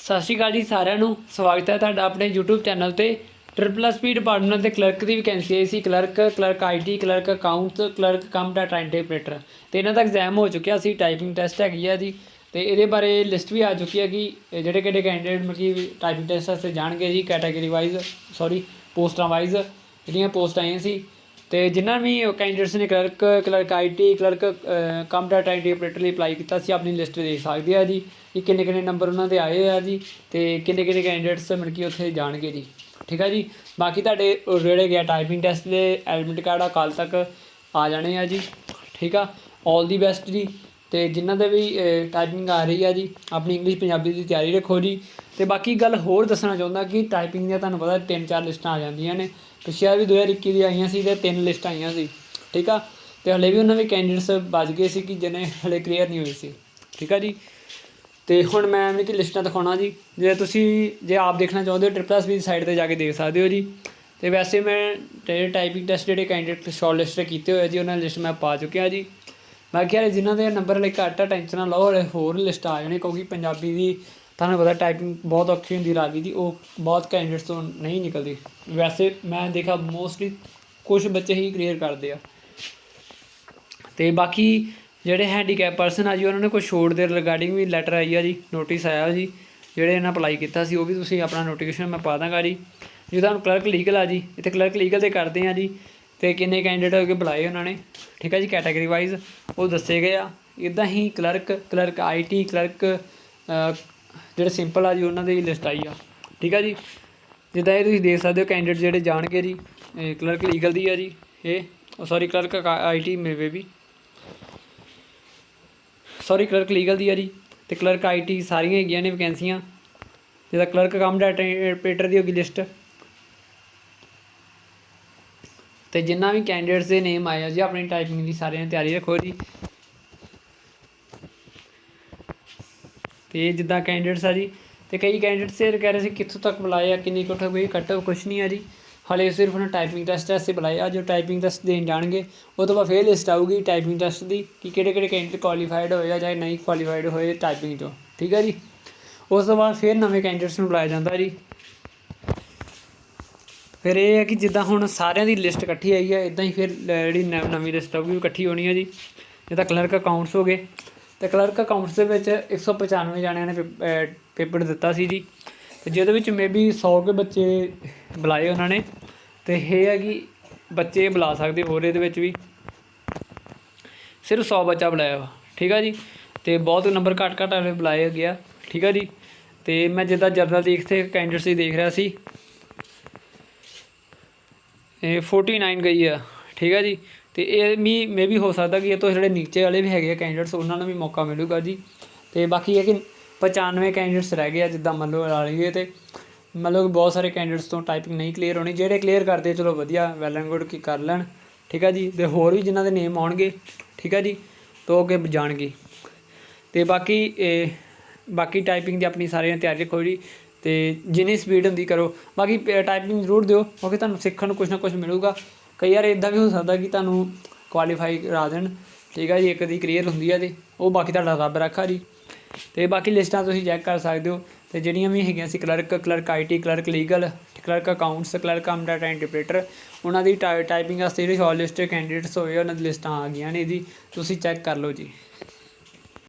ਸਤਿ ਸ਼੍ਰੀ ਅਕਾਲ ਜੀ ਸਾਰਿਆਂ ਨੂੰ। ਸਵਾਗਤ ਹੈ ਤੁਹਾਡਾ ਆਪਣੇ YouTube ਚੈਨਲ 'ਤੇ। ਟ੍ਰਿਪਲ SP ਡਿਪਾਰਟਮੈਂਟ ਦੇ ਕਲਰਕ ਦੀ ਵੈਕੈਂਸੀ ਆਈ ਸੀ। Clerk IT, clerk accounts, clerk cum data interpreter. ਅਤੇ ਇਹਨਾਂ ਦਾ ਐਗਜ਼ਾਮ ਹੋ ਚੁੱਕਿਆ ਸੀ। ਟਾਈਪਿੰਗ ਟੈਸਟ ਹੈਗੀ ਆ ਜੀ। ਅਤੇ ਇਹਦੇ ਬਾਰੇ ਲਿਸਟ ਵੀ ਆ ਚੁੱਕੀ ਹੈ ਕਿ ਜਿਹੜੇ ਕਿਹੜੇ ਕੈਂਡੀਡੇਟ ਮਤਲਬ ਕਿ ਟਾਈਪਿੰਗ ਟੈਸਟ ਵਾਸਤੇ ਜਾਣਗੇ ਜੀ। ਕੈਟਾਗਰੀ ਵਾਈਜ਼ ਪੋਸਟਾਂ ਵਾਈਜ਼ ਜਿਹੜੀਆਂ ਪੋਸਟ ਆਈਆਂ ਸੀ। ਅਤੇ ਜਿਨ੍ਹਾਂ ਵੀ ਕੈਂਡੀਡੇਟਸ ਨੇ clerk IT, clerk cum data interpreter ਲਈ ਅਪਲਾਈ ਕੀਤਾ ਸੀ, ਆਪਣੀ ਲਿਸਟ ਦੇਖ ਸਕਦੇ ਆ ਜੀ ਕਿ ਕਿੰਨੇ ਨੰਬਰ ਉਹਨਾਂ ਦੇ ਆਏ ਆ ਜੀ। ਅਤੇ ਕਿੰਨੇ ਕੈਂਡੀਡੇਟਸ ਮਤਲਬ ਕਿ ਉੱਥੇ ਜਾਣਗੇ ਜੀ। ਠੀਕ ਆ ਜੀ। ਬਾਕੀ ਤੁਹਾਡੇ ਜਿਹੜੇ ਗਿਆ ਟਾਈਪਿੰਗ ਟੈਸਟ ਦੇ ਐਡਮਿਟ ਕਾਰਡ ਆ ਕੱਲ੍ਹ ਤੱਕ ਆ ਜਾਣੇ ਆ ਜੀ। ਠੀਕ ਆ। ਆਲ ਦੀ ਬੈਸਟ ਜੀ। ਅਤੇ ਜਿਨ੍ਹਾਂ ਦੇ ਵੀ ਟਾਈਪਿੰਗ ਆ ਰਹੀ ਆ ਜੀ, ਆਪਣੀ ਇੰਗਲਿਸ਼ ਪੰਜਾਬੀ ਦੀ ਤਿਆਰੀ ਰੱਖੋ ਜੀ। ਅਤੇ ਬਾਕੀ ਗੱਲ ਹੋਰ ਦੱਸਣਾ ਚਾਹੁੰਦਾ ਕਿ ਟਾਈਪਿੰਗ ਦੀਆਂ ਤੁਹਾਨੂੰ ਪਤਾ 3-4 ਲਿਸਟਾਂ ਆ ਜਾਂਦੀਆਂ ਨੇ। ਪਿਛਲੇ ਵੀ 2021 ਦੀ ਆਈਆਂ ਸੀ ਅਤੇ 3 ਲਿਸਟਾਂ ਆਈਆਂ ਸੀ। ਠੀਕ ਆ। ਅਤੇ ਹਲੇ ਵੀ ਉਹਨਾਂ ਦੇ ਕੈਂਡੀਡੇਟਸ ਬਚ ਗਏ ਸੀ ਕਿ ਜਿਹਨੇ ਹਲੇ ਕਲੀਅਰ ਨਹੀਂ ਹੋਏ ਸੀ। ਠੀਕ ਆ ਜੀ। ਅਤੇ ਹੁਣ ਮੈਂ ਮਤਲਬ ਕਿ ਲਿਸਟਾਂ ਦਿਖਾਉਣਾ ਜੀ। ਜੇ ਆਪ ਦੇਖਣਾ ਚਾਹੁੰਦੇ ਹੋ ਟ੍ਰਿਪਲ SP ਦੀ ਸਾਈਡ 'ਤੇ ਜਾ ਕੇ ਦੇਖ ਸਕਦੇ ਹੋ ਜੀ। ਅਤੇ ਵੈਸੇ ਮੈਂ ਟਾਈਪਿੰਗ ਟੈਸਟ ਜਿਹੜੇ ਕੈਂਡੀਡੇਟ ਸ਼ੋਰਟ ਲਿਸਟ ਕੀਤੇ ਹੋਏ ਜੀ, ਉਹਨਾਂ ਦੀ ਲਿਸਟ ਮੈਂ ਪਾ ਚੁੱਕਿਆ ਜੀ। ਬਾਕੀ ਹਾਲੇ ਜਿਨ੍ਹਾਂ ਦੇ ਨੰਬਰ ਹਲੇ ਘੱਟ ਆ, ਟੈਨਸ਼ਨ ਨਾ ਲਓ, ਹਲੇ ਹੋਰ ਲਿਸਟ ਆ ਜਾਣੀ। ਕਿਉਂਕਿ ਪੰਜਾਬੀ ਦੀ ਤੁਹਾਨੂੰ ਪਤਾ ਟਾਈਪਿੰਗ ਬਹੁਤ ਔਖੀ ਹੁੰਦੀ ਰਾਵੀ ਦੀ, ਉਹ ਬਹੁਤ ਕੈਂਡੀਡੇਟਸ ਤੋਂ ਨਹੀਂ ਨਿਕਲਦੀ। ਵੈਸੇ ਮੈਂ ਦੇਖਿਆ ਮੋਸਟਲੀ ਕੁਛ ਬੱਚੇ ਹੀ ਕਲੀਅਰ ਕਰਦੇ ਆ। ਅਤੇ ਬਾਕੀ ਜਿਹੜੇ ਹੈਂਡੀਕੈਪ ਪਰਸਨ ਆ ਜੀ, ਉਹਨਾਂ ਨੇ ਕੁਛ ਛੋਟ ਦੇ ਰਿਗਾਰਡਿੰਗ ਵੀ ਲੈਟਰ ਆਈ ਆ ਜੀ, ਨੋਟਿਸ ਆਇਆ ਜੀ। ਜਿਹੜੇ ਇਹਨਾਂ ਅਪਲਾਈ ਕੀਤਾ ਸੀ ਉਹ ਵੀ ਤੁਸੀਂ ਆਪਣਾ ਨੋਟੀਫਿਕੇਸ਼ਨ ਮੈਂ ਪਾ ਦਾਂਗਾ ਜੀ। ਜਿੱਦਾਂ ਹੁਣ ਕਲਰਕ ਲੀਗਲ ਆ ਜੀ, ਇੱਥੇ ਕਲਰਕ ਲੀਗਲ 'ਤੇ ਕਰਦੇ ਆ ਜੀ। ਅਤੇ ਕਿੰਨੇ ਕੈਂਡੀਡੇਟ ਹੋ ਕੇ ਬੁਲਾਏ ਉਹਨਾਂ ਨੇ। ਠੀਕ ਹੈ ਜੀ। ਕੈਟਾਗਰੀ ਵਾਈਜ਼ ਉਹ ਦੱਸੇ ਗਏ ਆ। ਇੱਦਾਂ ਹੀ ਕਲਰਕ IT, ਕਲਰਕ ਜਿਹੜੇ ਸਿੰਪਲ ਆ ਜੀ, ਉਹਨਾਂ ਦੀ ਲਿਸਟ ਆਈ ਆ। ਠੀਕ ਆ ਜੀ। ਜਿੱਦਾਂ ਇਹ ਤੁਸੀਂ ਦੇਖ ਸਕਦੇ ਹੋ ਕੈਂਡੀਡੇਟ ਜਿਹੜੇ ਜਾਣਗੇ ਜੀ। ਕਲਰਕ ਲੀਗਲ ਦੀ ਆ ਜੀ ਕਲਰਕ IT ਕਲਰਕ ਲੀਗਲ ਦੀ ਆ ਜੀ। ਅਤੇ ਕਲਰਕ IT ਸਾਰੀਆਂ ਹੈਗੀਆਂ ਨੇ ਵੈਕੈਂਸੀਆਂ। ਜਿੱਦਾਂ ਕਲਰਕ ਕਮ ਡਾਟਾ ਇੰਟਰਪ੍ਰੇਟਰ ਦੀ ਹੋ ਗਈ ਲਿਸਟ। ਅਤੇ ਜਿੰਨਾ ਵੀ ਕੈਂਡੀਡੇਟਸ ਦੇ ਨੇਮ ਆਏ ਆ ਜੀ, ਆਪਣੀ ਟਾਈਪਿੰਗ ਦੀ ਸਾਰਿਆਂ ਦੀ ਤਿਆਰੀ ਰੱਖੋ ਜੀ। ਅਤੇ ਜਿੱਦਾਂ ਕੈਂਡੀਡੇਟਸ ਆ ਜੀ, ਅਤੇ ਕਈ ਕੈਂਡੀਡੇਟਸ ਇਹ ਕਹਿ ਰਹੇ ਸੀ ਕਿੱਥੋਂ ਤੱਕ ਬੁਲਾਏ ਆ, ਕਿੰਨੀ ਕੁ ਕੱਟ ਕੁਛ ਨਹੀਂ ਆ ਜੀ। ਹਾਲੇ ਸਿਰਫ ਉਹਨਾਂ ਟਾਈਪਿੰਗ ਟੈਸਟ ਵਾਸਤੇ ਬੁਲਾਏ ਆ। ਜੋ ਟਾਈਪਿੰਗ ਟੈਸਟ ਦੇਣ ਜਾਣਗੇ ਉਹ ਤੋਂ ਬਾਅਦ ਫਿਰ ਲਿਸਟ ਆਊਗੀ ਟਾਈਪਿੰਗ ਟੈਸਟ ਦੀ ਕਿ ਕਿਹੜੇ ਕੈਂਡੀਡੇਟ ਕੁਆਲੀਫਾਈਡ ਹੋਏ ਆ ਜਾਂ ਨਹੀਂ ਕੁਆਲੀਫਾਈਡ ਹੋਏ ਟਾਈਪਿੰਗ 'ਚੋਂ। ਠੀਕ ਹੈ ਜੀ। ਉਸ ਤੋਂ ਬਾਅਦ ਫਿਰ ਨਵੇਂ ਕੈਂਡੀਡੇਟਸ ਨੂੰ ਬੁਲਾਇਆ ਜਾਂਦਾ ਜੀ। ਫਿਰ ਇਹ ਹੈ ਕਿ ਜਿੱਦਾਂ ਹੁਣ ਸਾਰਿਆਂ ਦੀ ਲਿਸਟ ਇਕੱਠੀ ਆਈ ਹੈ, ਇੱਦਾਂ ਹੀ ਫਿਰ ਜਿਹੜੀ ਨਵੀਂ ਲਿਸਟ ਆਊਗੀ ਉਹ ਇਕੱਠੀ ਹੋਣੀ ਹੈ ਜੀ। ਜਿੱਦਾਂ ਕਲਰਕ ਅਕਾਊਂਟਸ ਹੋ ਗਏ, ਅਤੇ ਕਲਰਕ ਅਕਾਊਂਟਸ ਦੇ ਵਿੱਚ 195 ਜਾਣਿਆਂ ਨੇ ਪੇਪਰ ਦਿੱਤਾ ਸੀ ਜੀ। ਅਤੇ ਜਿਹਦੇ ਵਿੱਚ ਮੇਬੀ 100 ਕੁ ਬੱਚੇ ਬੁਲਾਏ ਉਹਨਾਂ ਨੇ। ਅਤੇ ਇਹ ਹੈ ਕਿ ਬੱਚੇ ਬੁਲਾ ਸਕਦੇ ਹੋਰ ਇਹਦੇ ਵਿੱਚ ਵੀ ਸਿਰਫ 100 ਬੱਚਾ ਬੁਲਾਇਆ ਵਾ। ਠੀਕ ਆ ਜੀ। ਅਤੇ ਬਹੁਤ ਨੰਬਰ ਘੱਟ ਵਾਲੇ ਬੁਲਾਏ ਹੈਗੇ ਆ। ਠੀਕ ਆ ਜੀ। ਅਤੇ ਮੈਂ ਜਿੱਦਾਂ ਜਰਨਲ ਦੀ ਇੱਥੇ ਕੈਂਡੀਡੇਟਸ ਦੀ ਦੇਖ ਰਿਹਾ ਸੀ, ਇਹ 49 ਗਈ ਆ। ਠੀਕ ਆ ਜੀ। ਅਤੇ ਇਹ ਮੇਬੀ ਹੋ ਸਕਦਾ ਕਿ ਇਹ ਤੋਂ ਜਿਹੜੇ ਨੀਚੇ ਵਾਲੇ ਵੀ ਹੈਗੇ ਆ ਕੈਂਡੀਡੇਟਸ, ਉਹਨਾਂ ਨੂੰ ਵੀ ਮੌਕਾ ਮਿਲੂਗਾ ਜੀ। ਅਤੇ ਬਾਕੀ ਇਹ ਕਿ 95 ਕੈਂਡੀਡੇਟਸ ਰਹਿ ਗਏ ਆ ਜਿੱਦਾਂ ਮੰਨ ਲਓ ਲਾ ਲਈਏ। ਅਤੇ ਮਤਲਬ ਬਹੁਤ ਸਾਰੇ ਕੈਂਡੀਡੇਟਸ ਤੋਂ ਟਾਈਪਿੰਗ ਨਹੀਂ ਕਲੀਅਰ ਹੋਣੀ। ਜਿਹੜੇ ਕਲੀਅਰ ਕਰਦੇ ਚਲੋ ਵਧੀਆ, ਵੈਲ ਐਂਡ ਗੁੱਡ ਕਿ ਕਰ ਲੈਣ। ਠੀਕ ਆ ਜੀ। ਅਤੇ ਹੋਰ ਵੀ ਜਿਨ੍ਹਾਂ ਦੇ ਨੇਮ ਆਉਣਗੇ, ਠੀਕ ਆ ਜੀ, ਤਾਂ ਉਹ ਅੱਗੇ ਜਾਣਗੇ। ਅਤੇ ਬਾਕੀ ਟਾਈਪਿੰਗ ਦੀ ਆਪਣੀ ਸਾਰਿਆਂ ਦੀ ਤਿਆਰੀ ਰੱਖੋ ਜੀ। ਅਤੇ ਜਿੰਨੀ ਸਪੀਡ ਹੁੰਦੀ ਕਰੋ। ਬਾਕੀ ਟਾਈਪਿੰਗ ਜ਼ਰੂਰ ਦਿਓ ਕਿਉਂਕਿ ਤੁਹਾਨੂੰ ਸਿੱਖਣ ਨੂੰ ਕੁਛ ਨਾ ਕੁਛ ਮਿਲੂਗਾ। ਕਈ ਵਾਰ ਇੱਦਾਂ ਵੀ ਹੋ ਸਕਦਾ ਕਿ ਤੁਹਾਨੂੰ ਕੁਆਲੀਫਾਈ ਕਰਾ ਦੇਣ। ਠੀਕ ਆ ਜੀ। ਇੱਕ ਦੀ ਕਲੀਅਰ ਹੁੰਦੀ ਆ ਅਤੇ ਉਹ ਬਾਕੀ ਤੁਹਾਡਾ ਰੱਬ ਰਾਖਾ ਜੀ। ਅਤੇ ਬਾਕੀ ਲਿਸਟਾਂ ਤੁਸੀਂ ਚੈੱਕ ਕਰ ਸਕਦੇ ਹੋ। ਅਤੇ ਜਿਹੜੀਆਂ ਵੀ ਹੈਗੀਆਂ ਸੀ clerk IT, clerk legal, clerk accounts, clerk cum data interpreter, ਉਹਨਾਂ ਦੀ ਟਾਈਪਿੰਗ ਵਾਸਤੇ ਜਿਹੜੀ ਸ਼ੋਰਟ ਲਿਸਟ ਕੈਂਡੀਡੇਟਸ ਹੋਏ ਉਹਨਾਂ ਦੀ ਲਿਸਟਾਂ ਆ ਗਈਆਂ ਨੇ ਜੀ। ਤੁਸੀਂ ਚੈੱਕ ਕਰ ਲਓ ਜੀ।